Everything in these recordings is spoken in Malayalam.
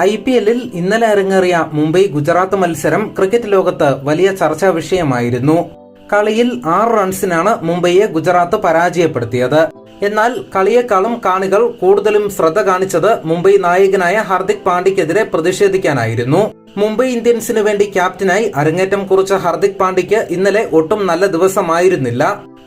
IPL-ൽ ഇന്നലെ അരങ്ങേറിയ മുംബൈ ഗുജറാത്ത് മത്സരം ക്രിക്കറ്റ് ലോകത്ത് വലിയ ചർച്ചാ വിഷയമായിരുന്നു. കളിയിൽ 6 റൺസിനാണ് മുംബൈയെ ഗുജറാത്ത് പരാജയപ്പെടുത്തിയത്. എന്നാൽ കളിയേക്കാളും കാണികൾ കൂടുതലും ശ്രദ്ധ കാണിച്ചത് മുംബൈ നായകനായ ഹാർദിക് പാണ്ഡ്യക്കെതിരെ പ്രതിഷേധിക്കാനായിരുന്നു. മുംബൈ ഇന്ത്യൻസിനു വേണ്ടി ക്യാപ്റ്റനായി അരങ്ങേറ്റം കുറിച്ച ഹാർദിക് പാണ്ഡ്യയ്ക്ക് ഇന്നലെ ഒട്ടും നല്ല ദിവസമായിരുന്നില്ല.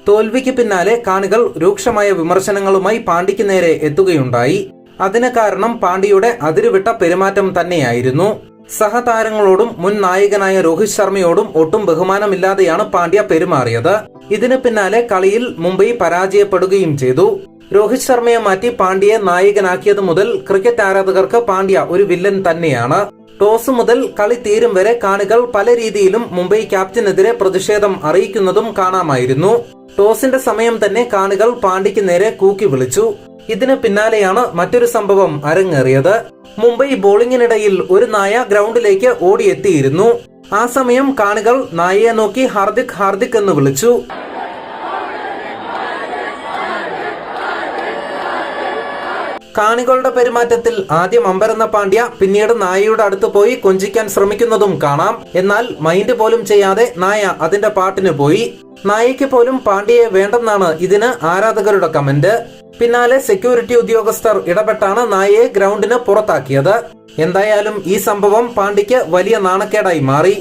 തോൽവിക്ക് പിന്നാലെ കാണികൾ രൂക്ഷമായ വിമർശനങ്ങളുമായി പാണ്ഡ്യയ്ക്ക് നേരെ എത്തുകയുണ്ടായി. അതിന് കാരണം പാണ്ഡ്യയുടെ അതിരുവിട്ട പെരുമാറ്റം തന്നെയായിരുന്നു. സഹതാരങ്ങളോടും മുൻ നായകനായ രോഹിത് ശർമ്മയോടും ഒട്ടും ബഹുമാനമില്ലാതെയാണ് പാണ്ഡ്യ പെരുമാറിയത്. ഇതിന് പിന്നാലെ കളിയിൽ മുംബൈ പരാജയപ്പെടുകയും ചെയ്തു. രോഹിത് ശർമ്മയെ മാറ്റി പാണ്ഡ്യയെ നായകനാക്കിയത് മുതൽ ക്രിക്കറ്റ് ആരാധകർക്ക് പാണ്ഡ്യ ഒരു വില്ലൻ തന്നെയാണ്. ടോസ് മുതൽ കളി തീരും വരെ കാണികൾ പല രീതിയിലും മുംബൈ ക്യാപ്റ്റനെതിരെ പ്രതിഷേധം അറിയിക്കുന്നതും കാണാമായിരുന്നു. ടോസിന്റെ സമയം തന്നെ കാണികൾ പാണ്ഡ്യയ്ക്ക് നേരെ കൂക്കി വിളിച്ചു. ഇതിന് പിന്നാലെയാണ് മറ്റൊരു സംഭവം അരങ്ങേറിയത്. മുംബൈ ബോളിംഗിനിടയിൽ ഒരു നായ ഗ്രൗണ്ടിലേക്ക് ഓടിയെത്തിയിരുന്നു. ആ സമയം കാണികൾ നായയെ നോക്കി ഹാർദിക് ഹാർദിക് എന്ന് വിളിച്ചു. കാണികളുടെ പെരുമാറ്റത്തിൽ ആദ്യം അമ്പരന്ന പാണ്ഡ്യ പിന്നീട് നായയുടെ അടുത്ത് പോയി കൊഞ്ചിക്കാൻ ശ്രമിക്കുന്നതും കാണാം. എന്നാൽ മൈൻഡ് പോലും ചെയ്യാതെ നായ അതിന്റെ പാട്ടിന് പോയി. നായയ്ക്ക് പോലും പാണ്ഡ്യയെ വേണ്ടെന്നാണ് ഇതിന് ആരാധകരുടെ കമന്റ്. പിന്നാലെ സെക്യൂരിറ്റി ഉദ്യോഗസ്ഥർ ഇടപെട്ടാണ് നായയെ ഗ്രൗണ്ടിന് പുറത്താക്കിയത്. എന്തായാലും ഈ സംഭവം പാണ്ഡ്യയ്ക്ക് വലിയ നാണക്കേടായി മാറി.